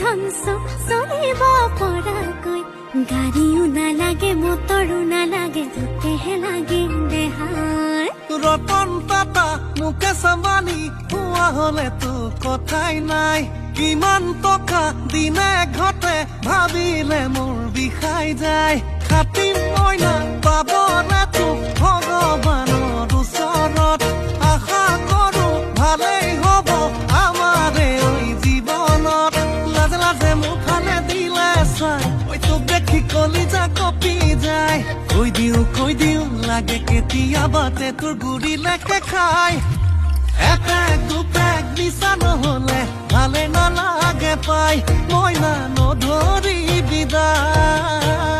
ধ্বংস চলিব পৰাকৈ গাড়ীও নালাগে মটৰো নালাগে তোকেহে লাগে দেহাই ৰতন টাটা মুকেশ আম্বানী হোৱা হলেতো কথাই নাই কিমান টকা দিনে ঘটে ভাবিলে মোৰ বিষাই যায় খাটি মইনা পাবনে তোক ভগৱানৰ ওচৰত আশা কৰো ভালেই হ'ব আমাৰে ঐ জীৱনত লাজে লাজে মুখানে দিলে চাই ঐ তোক দেখি কলিজা কপি যায় কৈ দিওঁ লাগে কেতিয়াবাতে তোৰ গুৰিলেকে খাই এক দুপেক নিচা নহলে ভালে নালাগে পাই মইনা নধৰি বিদায়